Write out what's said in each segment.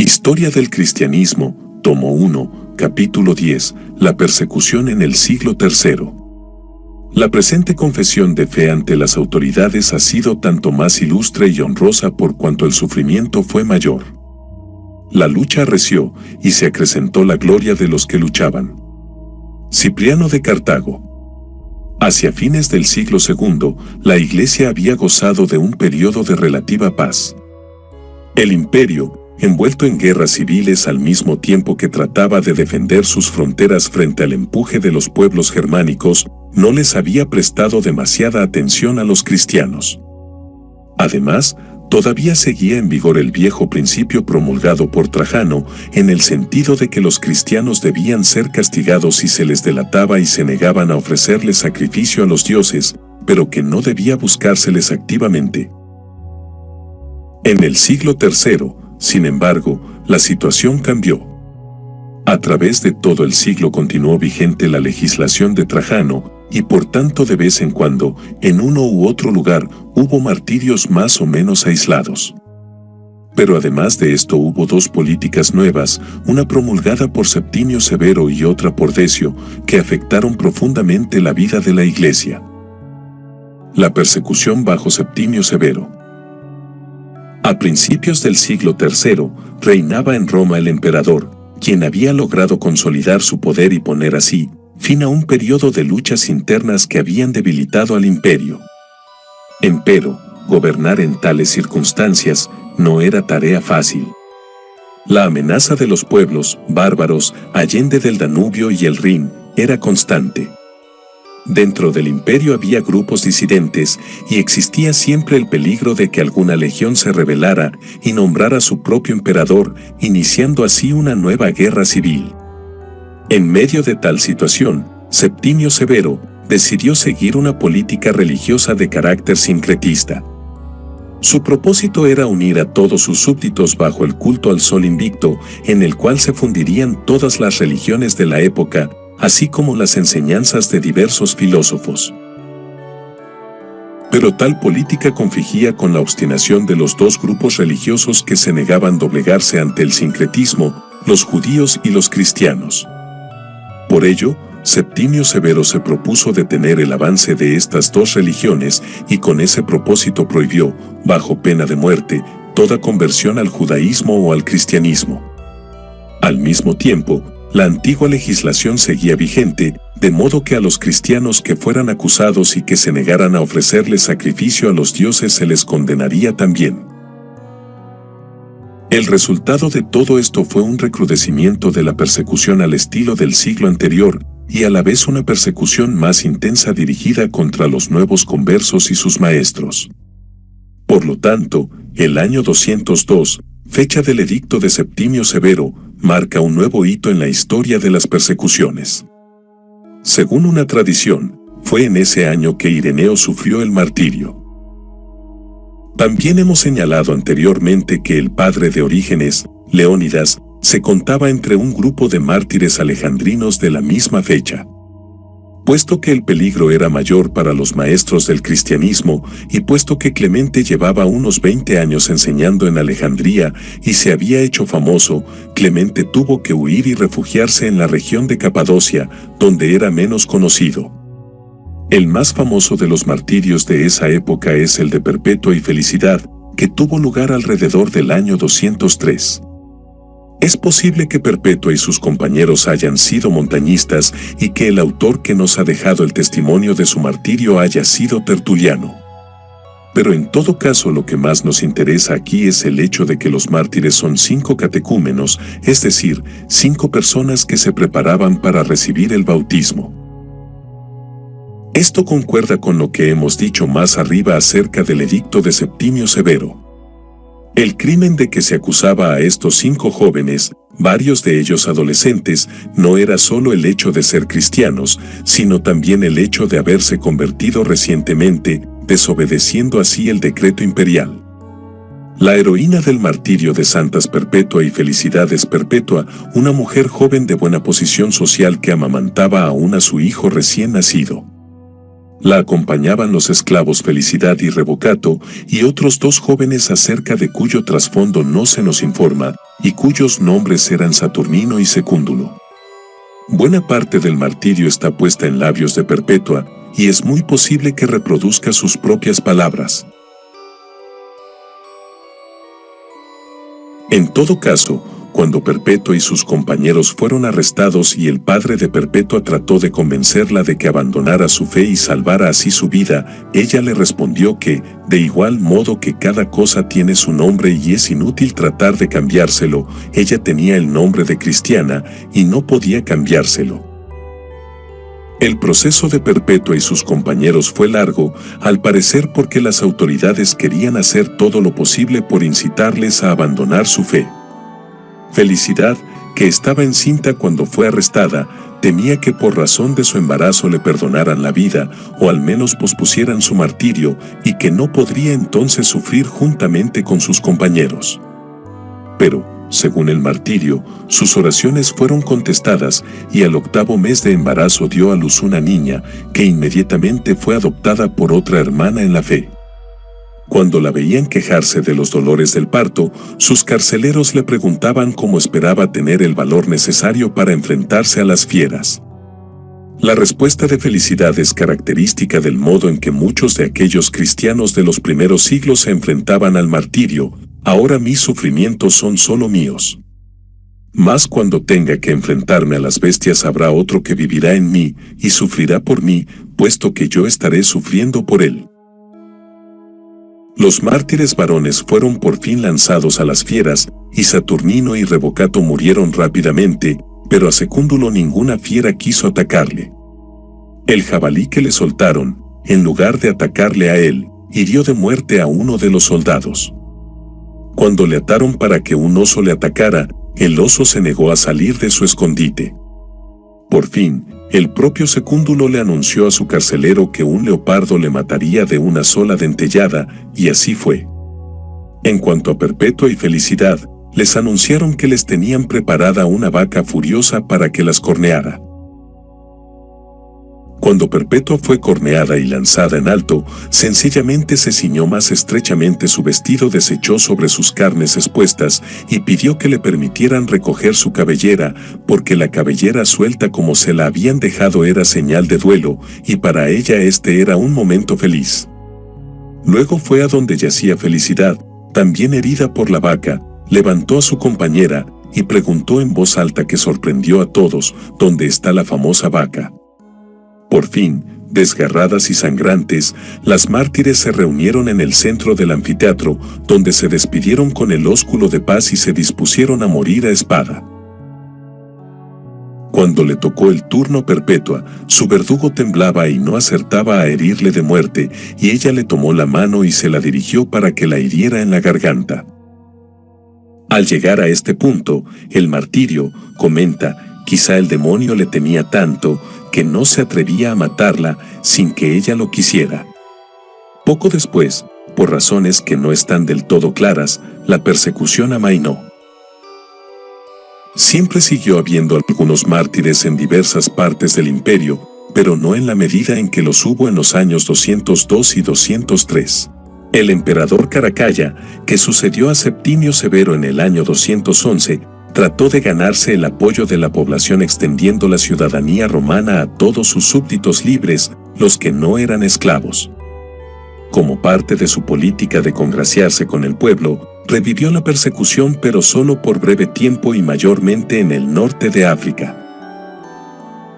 Historia del Cristianismo, tomo 1, capítulo 10, la persecución en el siglo III. La presente confesión de fe ante las autoridades ha sido tanto más ilustre y honrosa por cuanto el sufrimiento fue mayor. La lucha arreció y se acrecentó la gloria de los que luchaban. Cipriano de Cartago. Hacia fines del siglo II, la Iglesia había gozado de un periodo de relativa paz. El imperio, envuelto en guerras civiles al mismo tiempo que trataba de defender sus fronteras frente al empuje de los pueblos germánicos, no les había prestado demasiada atención a los cristianos. Además, todavía seguía en vigor el viejo principio promulgado por Trajano, en el sentido de que los cristianos debían ser castigados si se les delataba y se negaban a ofrecerles sacrificio a los dioses, pero que no debía buscárseles activamente. En el siglo III, sin embargo, la situación cambió. A través de todo el siglo continuó vigente la legislación de Trajano, y por tanto de vez en cuando, en uno u otro lugar, hubo martirios más o menos aislados. Pero además de esto hubo dos políticas nuevas, una promulgada por Septimio Severo y otra por Decio, que afectaron profundamente la vida de la Iglesia. La persecución bajo Septimio Severo. A principios del siglo III, reinaba en Roma el emperador, quien había logrado consolidar su poder y poner así fin a un periodo de luchas internas que habían debilitado al imperio. Empero, gobernar en tales circunstancias no era tarea fácil. La amenaza de los pueblos bárbaros allende del Danubio y el Rin era constante. Dentro del imperio había grupos disidentes y existía siempre el peligro de que alguna legión se rebelara y nombrara a su propio emperador, iniciando así una nueva guerra civil. En medio de tal situación, Septimio Severo decidió seguir una política religiosa de carácter sincretista. Su propósito era unir a todos sus súbditos bajo el culto al sol invicto, en el cual se fundirían todas las religiones de la época, así como las enseñanzas de diversos filósofos. Pero tal política confligía con la obstinación de los dos grupos religiosos que se negaban a doblegarse ante el sincretismo, los judíos y los cristianos. Por ello, Septimio Severo se propuso detener el avance de estas dos religiones y con ese propósito prohibió, bajo pena de muerte, toda conversión al judaísmo o al cristianismo. Al mismo tiempo, la antigua legislación seguía vigente, de modo que a los cristianos que fueran acusados y que se negaran a ofrecerles sacrificio a los dioses se les condenaría también. El resultado de todo esto fue un recrudecimiento de la persecución al estilo del siglo anterior, y a la vez una persecución más intensa dirigida contra los nuevos conversos y sus maestros. Por lo tanto, el año 202, fecha del edicto de Septimio Severo, marca un nuevo hito en la historia de las persecuciones. Según una tradición, fue en ese año que Ireneo sufrió el martirio. También hemos señalado anteriormente que el padre de Orígenes, Leónidas, se contaba entre un grupo de mártires alejandrinos de la misma fecha. Puesto que el peligro era mayor para los maestros del cristianismo y puesto que Clemente llevaba unos 20 años enseñando en Alejandría y se había hecho famoso, Clemente tuvo que huir y refugiarse en la región de Capadocia, donde era menos conocido. El más famoso de los martirios de esa época es el de Perpetua y Felicidad, que tuvo lugar alrededor del año 203. Es posible que Perpetua y sus compañeros hayan sido montañistas y que el autor que nos ha dejado el testimonio de su martirio haya sido Tertuliano. Pero en todo caso lo que más nos interesa aquí es el hecho de que los mártires son 5 catecúmenos, es decir, 5 personas que se preparaban para recibir el bautismo. Esto concuerda con lo que hemos dicho más arriba acerca del edicto de Septimio Severo. El crimen de que se acusaba a estos 5 jóvenes, varios de ellos adolescentes, no era solo el hecho de ser cristianos, sino también el hecho de haberse convertido recientemente, desobedeciendo así el decreto imperial. La heroína del martirio de Santas Perpetua y Felicidad es Perpetua, una mujer joven de buena posición social que amamantaba aún a su hijo recién nacido. La acompañaban los esclavos Felicidad y Revocato y otros 2 jóvenes acerca de cuyo trasfondo no se nos informa y cuyos nombres eran Saturnino y Secúndulo. Buena parte del martirio está puesta en labios de Perpetua y es muy posible que reproduzca sus propias palabras. En todo caso, cuando Perpetua y sus compañeros fueron arrestados y el padre de Perpetua trató de convencerla de que abandonara su fe y salvara así su vida, ella le respondió que, de igual modo que cada cosa tiene su nombre y es inútil tratar de cambiárselo, ella tenía el nombre de cristiana y no podía cambiárselo. El proceso de Perpetua y sus compañeros fue largo, al parecer porque las autoridades querían hacer todo lo posible por incitarles a abandonar su fe. Felicidad, que estaba encinta cuando fue arrestada, temía que por razón de su embarazo le perdonaran la vida o al menos pospusieran su martirio y que no podría entonces sufrir juntamente con sus compañeros. Pero, según el martirio, sus oraciones fueron contestadas y al 8º mes de embarazo dio a luz una niña que inmediatamente fue adoptada por otra hermana en la fe. Cuando la veían quejarse de los dolores del parto, sus carceleros le preguntaban cómo esperaba tener el valor necesario para enfrentarse a las fieras. La respuesta de Felicidad es característica del modo en que muchos de aquellos cristianos de los primeros siglos se enfrentaban al martirio: ahora mis sufrimientos son solo míos. Mas cuando tenga que enfrentarme a las bestias habrá otro que vivirá en mí y sufrirá por mí, puesto que yo estaré sufriendo por él. Los mártires varones fueron por fin lanzados a las fieras, y Saturnino y Revocato murieron rápidamente, pero a Secúndulo ninguna fiera quiso atacarle. El jabalí que le soltaron, en lugar de atacarle a él, hirió de muerte a uno de los soldados. Cuando le ataron para que un oso le atacara, el oso se negó a salir de su escondite. Por fin, el propio Secúndulo le anunció a su carcelero que un leopardo le mataría de una sola dentellada, y así fue. En cuanto a Perpetua y Felicidad, les anunciaron que les tenían preparada una vaca furiosa para que las corneara. Cuando Perpetua fue corneada y lanzada en alto, sencillamente se ciñó más estrechamente su vestido, desechó sobre sus carnes expuestas y pidió que le permitieran recoger su cabellera, porque la cabellera suelta como se la habían dejado era señal de duelo, y para ella este era un momento feliz. Luego fue a donde yacía Felicidad, también herida por la vaca, levantó a su compañera y preguntó en voz alta que sorprendió a todos: ¿dónde está la famosa vaca? Por fin, desgarradas y sangrantes, las mártires se reunieron en el centro del anfiteatro, donde se despidieron con el ósculo de paz y se dispusieron a morir a espada. Cuando le tocó el turno a Perpetua, su verdugo temblaba y no acertaba a herirle de muerte, y ella le tomó la mano y se la dirigió para que la hiriera en la garganta. Al llegar a este punto, el martirio comenta: quizá el demonio le temía tanto que no se atrevía a matarla sin que ella lo quisiera. Poco después, por razones que no están del todo claras, la persecución amainó. Siempre siguió habiendo algunos mártires en diversas partes del imperio, pero no en la medida en que los hubo en los años 202 y 203. El emperador Caracalla, que sucedió a Septimio Severo en el año 211, trató de ganarse el apoyo de la población extendiendo la ciudadanía romana a todos sus súbditos libres, los que no eran esclavos. Como parte de su política de congraciarse con el pueblo, revivió la persecución, pero solo por breve tiempo y mayormente en el norte de África.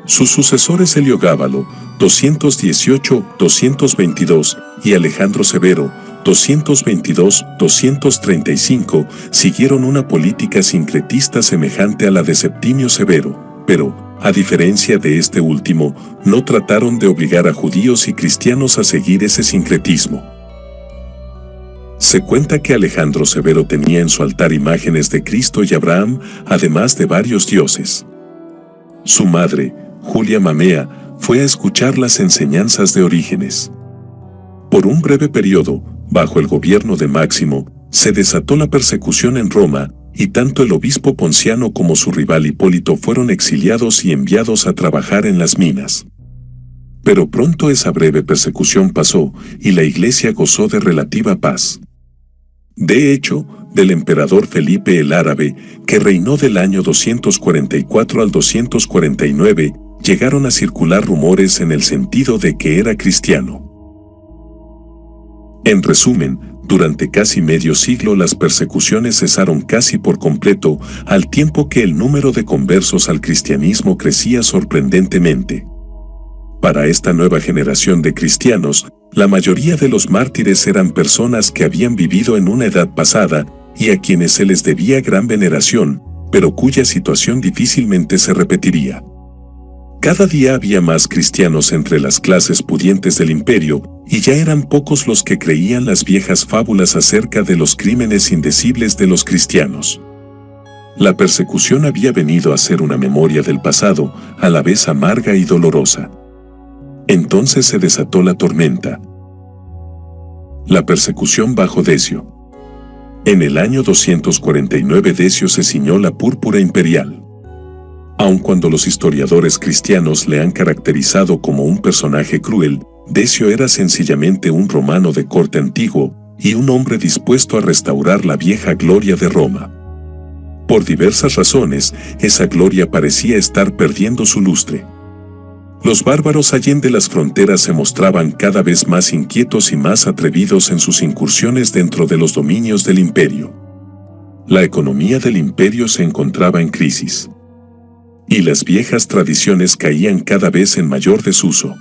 Sus sucesores Heliogábalo, 218-222, y Alejandro Severo, 222-235, siguieron una política sincretista semejante a la de Septimio Severo, pero, a diferencia de este último, no trataron de obligar a judíos y cristianos a seguir ese sincretismo. Se cuenta que Alejandro Severo tenía en su altar imágenes de Cristo y Abraham, además de varios dioses. Su madre, Julia Mamea, fue a escuchar las enseñanzas de Orígenes. Por un breve periodo, bajo el gobierno de Máximo, se desató la persecución en Roma, y tanto el obispo Ponciano como su rival Hipólito fueron exiliados y enviados a trabajar en las minas. Pero pronto esa breve persecución pasó y la Iglesia gozó de relativa paz. De hecho, del emperador Felipe el Árabe, que reinó del año 244 al 249, llegaron a circular rumores en el sentido de que era cristiano. En resumen, durante casi medio siglo las persecuciones cesaron casi por completo, al tiempo que el número de conversos al cristianismo crecía sorprendentemente. Para esta nueva generación de cristianos, la mayoría de los mártires eran personas que habían vivido en una edad pasada y a quienes se les debía gran veneración, pero cuya situación difícilmente se repetiría. Cada día había más cristianos entre las clases pudientes del imperio, y ya eran pocos los que creían las viejas fábulas acerca de los crímenes indecibles de los cristianos. La persecución había venido a ser una memoria del pasado, a la vez amarga y dolorosa. Entonces se desató la tormenta. La persecución bajo Decio. En el año 249 Decio se ciñó la púrpura imperial. Aun cuando los historiadores cristianos le han caracterizado como un personaje cruel, Decio era sencillamente un romano de corte antiguo y un hombre dispuesto a restaurar la vieja gloria de Roma. Por diversas razones, esa gloria parecía estar perdiendo su lustre. Los bárbaros allende las fronteras se mostraban cada vez más inquietos y más atrevidos en sus incursiones dentro de los dominios del imperio. La economía del imperio se encontraba en crisis. Y las viejas tradiciones caían cada vez en mayor desuso.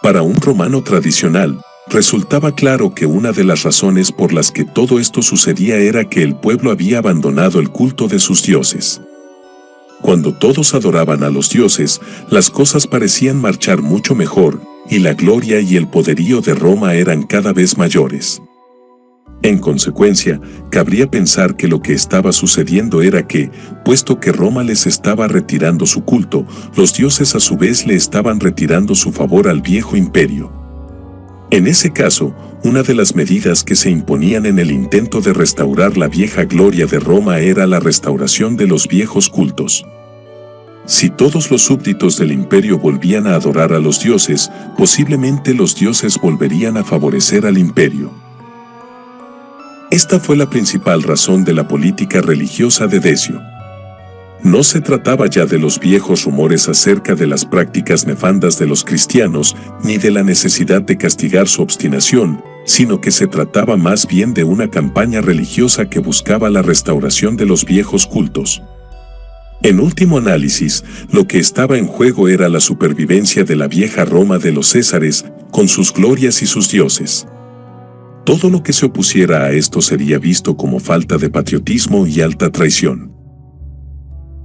Para un romano tradicional, resultaba claro que una de las razones por las que todo esto sucedía era que el pueblo había abandonado el culto de sus dioses. Cuando todos adoraban a los dioses, las cosas parecían marchar mucho mejor, y la gloria y el poderío de Roma eran cada vez mayores. En consecuencia, cabría pensar que lo que estaba sucediendo era que, puesto que Roma les estaba retirando su culto, los dioses a su vez le estaban retirando su favor al viejo imperio. En ese caso, una de las medidas que se imponían en el intento de restaurar la vieja gloria de Roma era la restauración de los viejos cultos. Si todos los súbditos del imperio volvían a adorar a los dioses, posiblemente los dioses volverían a favorecer al imperio. Esta fue la principal razón de la política religiosa de Decio. No se trataba ya de los viejos rumores acerca de las prácticas nefandas de los cristianos, ni de la necesidad de castigar su obstinación, sino que se trataba más bien de una campaña religiosa que buscaba la restauración de los viejos cultos. En último análisis, lo que estaba en juego era la supervivencia de la vieja Roma de los Césares, con sus glorias y sus dioses. Todo lo que se opusiera a esto sería visto como falta de patriotismo y alta traición.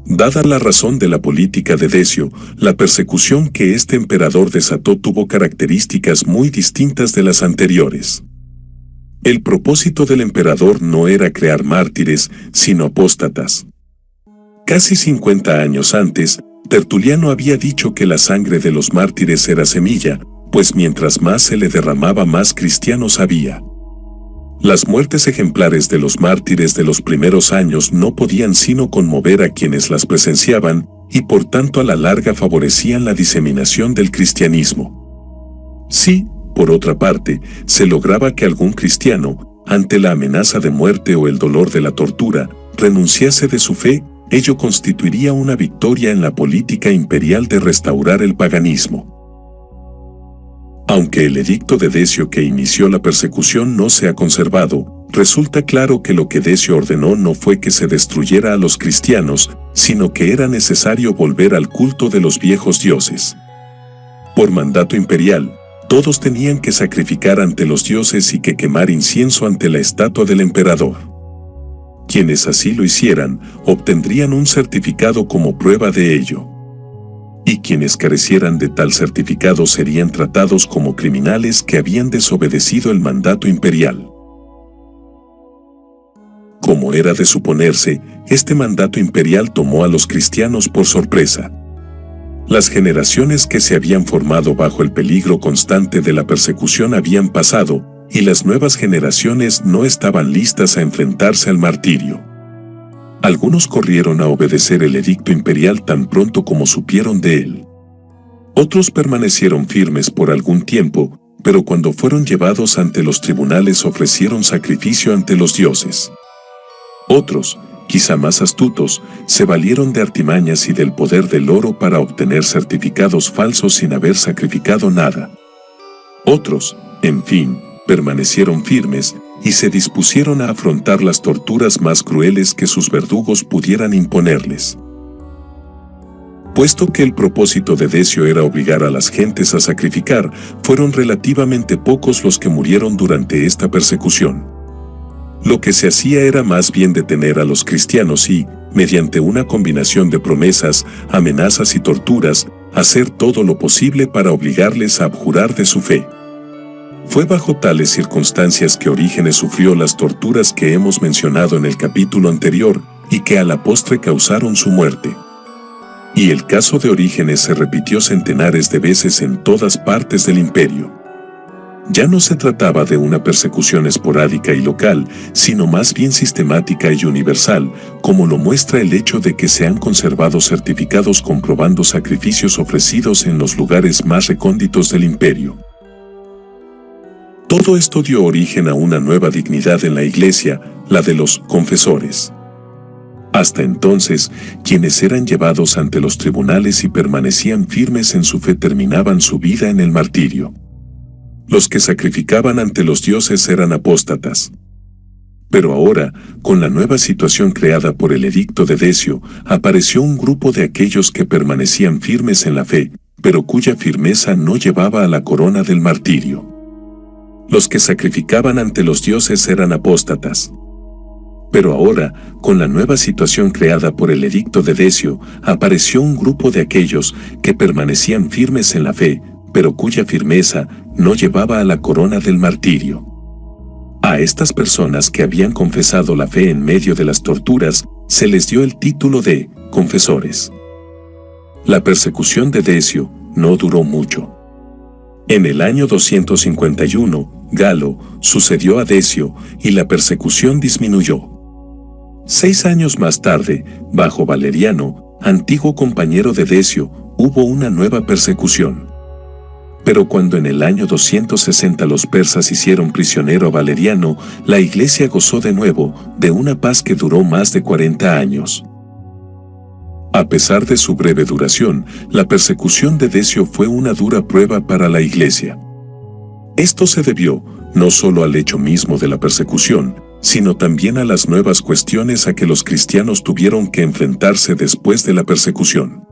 Dada la razón de la política de Decio, la persecución que este emperador desató tuvo características muy distintas de las anteriores. El propósito del emperador no era crear mártires, sino apóstatas. Casi 50 años antes, Tertuliano había dicho que la sangre de los mártires era semilla, pues mientras más se le derramaba más cristianos había. Las muertes ejemplares de los mártires de los primeros años no podían sino conmover a quienes las presenciaban, y por tanto a la larga favorecían la diseminación del cristianismo. Si, por otra parte, se lograba que algún cristiano, ante la amenaza de muerte o el dolor de la tortura, renunciase de su fe, ello constituiría una victoria en la política imperial de restaurar el paganismo. Aunque el edicto de Decio que inició la persecución no se ha conservado, resulta claro que lo que Decio ordenó no fue que se destruyera a los cristianos, sino que era necesario volver al culto de los viejos dioses. Por mandato imperial, todos tenían que sacrificar ante los dioses y que quemar incienso ante la estatua del emperador. Quienes así lo hicieran, obtendrían un certificado como prueba de ello. Y quienes carecieran de tal certificado serían tratados como criminales que habían desobedecido el mandato imperial. Como era de suponerse, este mandato imperial tomó a los cristianos por sorpresa. Las generaciones que se habían formado bajo el peligro constante de la persecución habían pasado, y las nuevas generaciones no estaban listas a enfrentarse al martirio. Algunos corrieron a obedecer el edicto imperial tan pronto como supieron de él. Otros permanecieron firmes por algún tiempo, pero cuando fueron llevados ante los tribunales ofrecieron sacrificio ante los dioses. Otros, quizá más astutos, se valieron de artimañas y del poder del oro para obtener certificados falsos sin haber sacrificado nada. Otros, en fin, permanecieron firmes y se dispusieron a afrontar las torturas más crueles que sus verdugos pudieran imponerles. Puesto que el propósito de Decio era obligar a las gentes a sacrificar, fueron relativamente pocos los que murieron durante esta persecución. Lo que se hacía era más bien detener a los cristianos y, mediante una combinación de promesas, amenazas y torturas, hacer todo lo posible para obligarles a abjurar de su fe. Fue bajo tales circunstancias que Orígenes sufrió las torturas que hemos mencionado en el capítulo anterior y que a la postre causaron su muerte. Y el caso de Orígenes se repitió centenares de veces en todas partes del imperio. Ya no se trataba de una persecución esporádica y local, sino más bien sistemática y universal, como lo muestra el hecho de que se han conservado certificados comprobando sacrificios ofrecidos en los lugares más recónditos del imperio. Todo esto dio origen a una nueva dignidad en la Iglesia, la de los confesores. Hasta entonces, quienes eran llevados ante los tribunales y permanecían firmes en su fe terminaban su vida en el martirio. Los que sacrificaban ante los dioses eran apóstatas. Pero ahora, con la nueva situación creada por el edicto de Decio, apareció un grupo de aquellos que permanecían firmes en la fe, pero cuya firmeza no llevaba a la corona del martirio. Los que sacrificaban ante los dioses eran apóstatas. Pero ahora, con la nueva situación creada por el edicto de Decio, apareció un grupo de aquellos que permanecían firmes en la fe, pero cuya firmeza no llevaba a la corona del martirio. A estas personas que habían confesado la fe en medio de las torturas, se les dio el título de confesores. La persecución de Decio no duró mucho. En el año 251, Galo sucedió a Decio y la persecución disminuyó. 6 años más tarde, bajo Valeriano, antiguo compañero de Decio, hubo una nueva persecución. Pero cuando en el año 260 los persas hicieron prisionero a Valeriano, la Iglesia gozó de nuevo de una paz que duró más de 40 años. A pesar de su breve duración, la persecución de Decio fue una dura prueba para la Iglesia. Esto se debió no solo al hecho mismo de la persecución, sino también a las nuevas cuestiones a que los cristianos tuvieron que enfrentarse después de la persecución.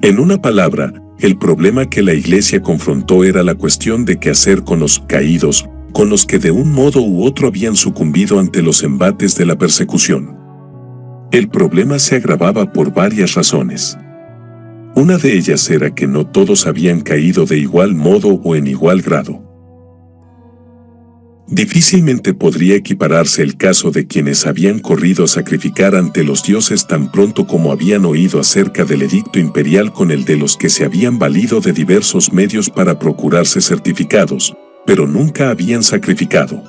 En una palabra, el problema que la Iglesia confrontó era la cuestión de qué hacer con los caídos, con los que de un modo u otro habían sucumbido ante los embates de la persecución. El problema se agravaba por varias razones. Una de ellas era que no todos habían caído de igual modo o en igual grado. Difícilmente podría equipararse el caso de quienes habían corrido a sacrificar ante los dioses tan pronto como habían oído acerca del edicto imperial con el de los que se habían valido de diversos medios para procurarse certificados, pero nunca habían sacrificado.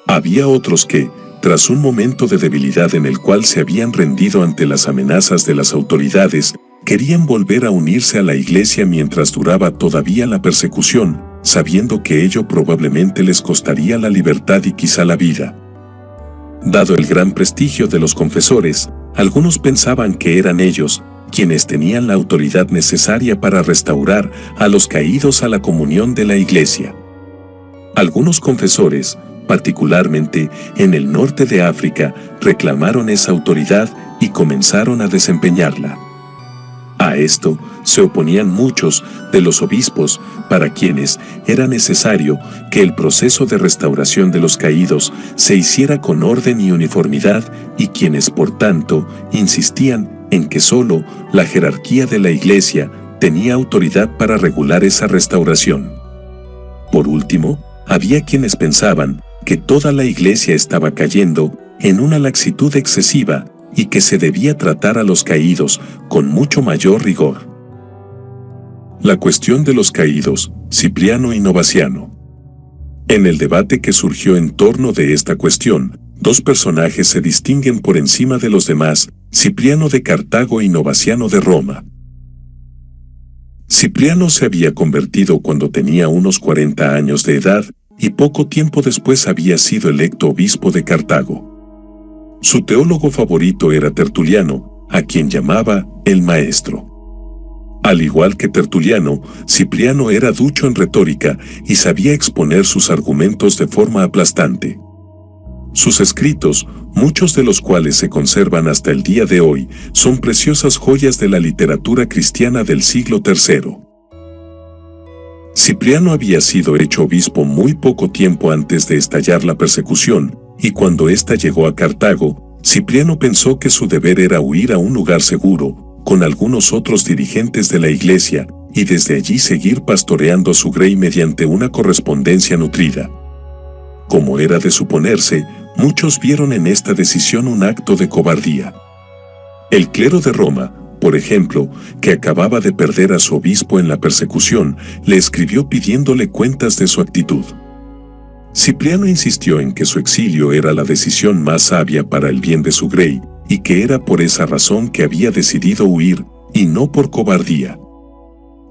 Había otros que, tras un momento de debilidad en el cual se habían rendido ante las amenazas de las autoridades, querían volver a unirse a la Iglesia mientras duraba todavía la persecución, sabiendo que ello probablemente les costaría la libertad y quizá la vida. Dado el gran prestigio de los confesores, algunos pensaban que eran ellos quienes tenían la autoridad necesaria para restaurar a los caídos a la comunión de la Iglesia. Algunos confesores, particularmente en el norte de África, reclamaron esa autoridad y comenzaron a desempeñarla. A esto se oponían muchos de los obispos, para quienes era necesario que el proceso de restauración de los caídos se hiciera con orden y uniformidad, y quienes por tanto insistían en que solo la jerarquía de la Iglesia tenía autoridad para regular esa restauración. Por último, había quienes pensaban que toda la Iglesia estaba cayendo en una laxitud excesiva y que se debía tratar a los caídos con mucho mayor rigor. La cuestión de los caídos, Cipriano y Novaciano. En el debate que surgió en torno de esta cuestión, dos personajes se distinguen por encima de los demás, Cipriano de Cartago y Novaciano de Roma. Cipriano se había convertido cuando tenía unos 40 años de edad y poco tiempo después había sido electo obispo de Cartago. Su teólogo favorito era Tertuliano, a quien llamaba el maestro. Al igual que Tertuliano, Cipriano era ducho en retórica y sabía exponer sus argumentos de forma aplastante. Sus escritos, muchos de los cuales se conservan hasta el día de hoy, son preciosas joyas de la literatura cristiana del siglo III. Cipriano había sido hecho obispo muy poco tiempo antes de estallar la persecución, y cuando ésta llegó a Cartago, Cipriano pensó que su deber era huir a un lugar seguro, con algunos otros dirigentes de la iglesia, y desde allí seguir pastoreando su grey mediante una correspondencia nutrida. Como era de suponerse, muchos vieron en esta decisión un acto de cobardía. El clero de Roma, por ejemplo, que acababa de perder a su obispo en la persecución, le escribió pidiéndole cuentas de su actitud. Cipriano insistió en que su exilio era la decisión más sabia para el bien de su grey, y que era por esa razón que había decidido huir, y no por cobardía.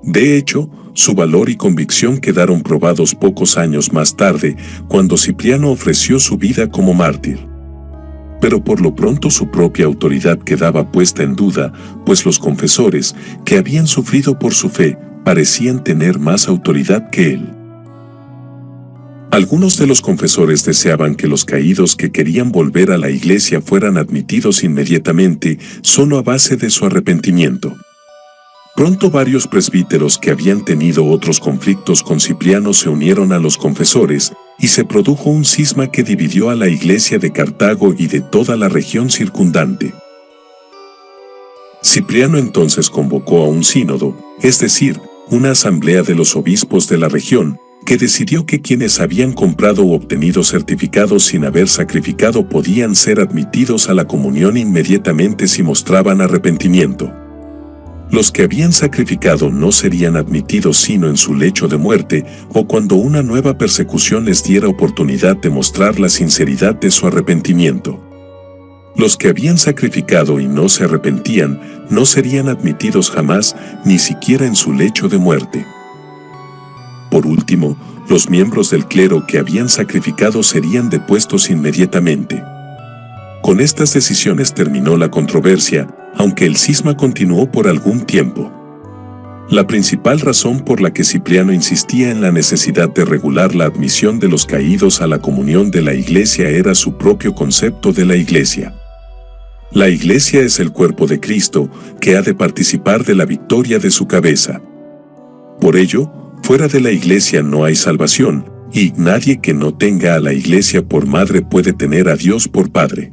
De hecho, su valor y convicción quedaron probados pocos años más tarde, cuando Cipriano ofreció su vida como mártir. Pero por lo pronto su propia autoridad quedaba puesta en duda, pues los confesores, que habían sufrido por su fe, parecían tener más autoridad que él. Algunos de los confesores deseaban que los caídos que querían volver a la iglesia fueran admitidos inmediatamente, solo a base de su arrepentimiento. Pronto varios presbíteros que habían tenido otros conflictos con Cipriano se unieron a los confesores, y se produjo un cisma que dividió a la iglesia de Cartago y de toda la región circundante. Cipriano entonces convocó a un sínodo, es decir, una asamblea de los obispos de la región, que decidió que quienes habían comprado u obtenido certificados sin haber sacrificado podían ser admitidos a la comunión inmediatamente si mostraban arrepentimiento. Los que habían sacrificado no serían admitidos sino en su lecho de muerte o cuando una nueva persecución les diera oportunidad de mostrar la sinceridad de su arrepentimiento. Los que habían sacrificado y no se arrepentían no serían admitidos jamás, ni siquiera en su lecho de muerte. Por último, los miembros del clero que habían sacrificado serían depuestos inmediatamente. Con estas decisiones terminó la controversia, aunque el cisma continuó por algún tiempo. La principal razón por la que Cipriano insistía en la necesidad de regular la admisión de los caídos a la comunión de la iglesia era su propio concepto de la iglesia. La iglesia es el cuerpo de Cristo, que ha de participar de la victoria de su cabeza. Por ello, fuera de la iglesia no hay salvación, y nadie que no tenga a la iglesia por madre puede tener a Dios por padre.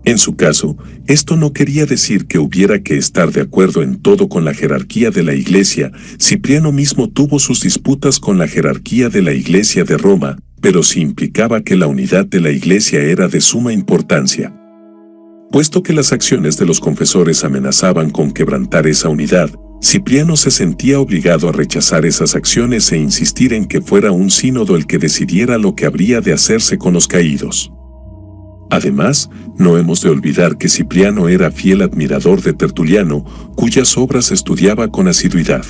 En su caso, esto no quería decir que hubiera que estar de acuerdo en todo con la jerarquía de la iglesia. Cipriano mismo tuvo sus disputas con la jerarquía de la iglesia de Roma, pero sí implicaba que la unidad de la iglesia era de suma importancia. Puesto que las acciones de los confesores amenazaban con quebrantar esa unidad, Cipriano se sentía obligado a rechazar esas acciones e insistir en que fuera un sínodo el que decidiera lo que habría de hacerse con los caídos. Además, no hemos de olvidar que Cipriano era fiel admirador de Tertuliano, cuyas obras estudiaba con asiduidad.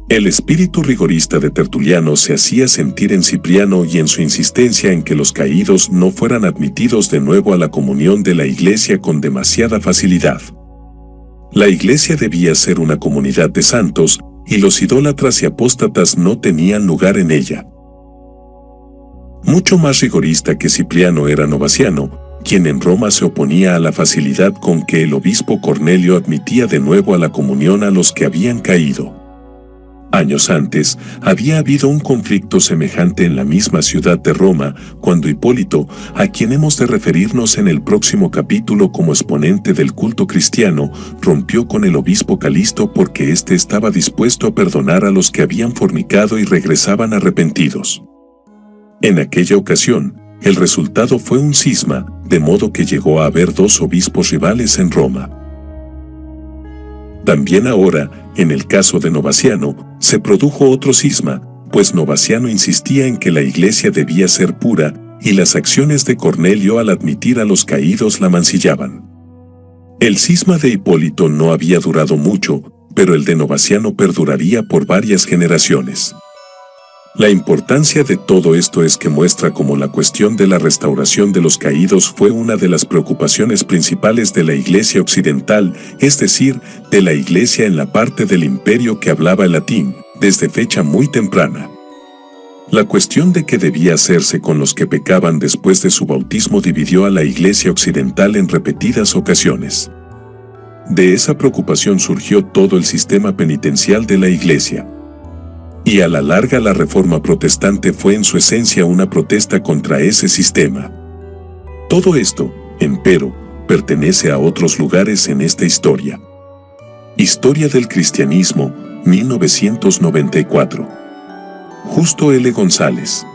El espíritu rigorista de Tertuliano se hacía sentir en Cipriano y en su insistencia en que los caídos no fueran admitidos de nuevo a la comunión de la iglesia con demasiada facilidad. La iglesia debía ser una comunidad de santos, y los idólatras y apóstatas no tenían lugar en ella. Mucho más rigorista que Cipriano era Novaciano, quien en Roma se oponía a la facilidad con que el obispo Cornelio admitía de nuevo a la comunión a los que habían caído. Años antes, había habido un conflicto semejante en la misma ciudad de Roma, cuando Hipólito, a quien hemos de referirnos en el próximo capítulo como exponente del culto cristiano, rompió con el obispo Calisto porque éste estaba dispuesto a perdonar a los que habían fornicado y regresaban arrepentidos. En aquella ocasión, el resultado fue un cisma, de modo que llegó a haber dos obispos rivales en Roma. También ahora, en el caso de Novaciano, se produjo otro cisma, pues Novaciano insistía en que la iglesia debía ser pura, y las acciones de Cornelio al admitir a los caídos la mancillaban. El cisma de Hipólito no había durado mucho, pero el de Novaciano perduraría por varias generaciones. La importancia de todo esto es que muestra cómo la cuestión de la restauración de los caídos fue una de las preocupaciones principales de la Iglesia occidental, es decir, de la Iglesia en la parte del imperio que hablaba el latín, desde fecha muy temprana. La cuestión de qué debía hacerse con los que pecaban después de su bautismo dividió a la Iglesia occidental en repetidas ocasiones. De esa preocupación surgió todo el sistema penitencial de la Iglesia. Y a la larga la Reforma Protestante fue en su esencia una protesta contra ese sistema. Todo esto, empero, pertenece a otros lugares en esta historia. Historia del Cristianismo, 1994. Justo L. González.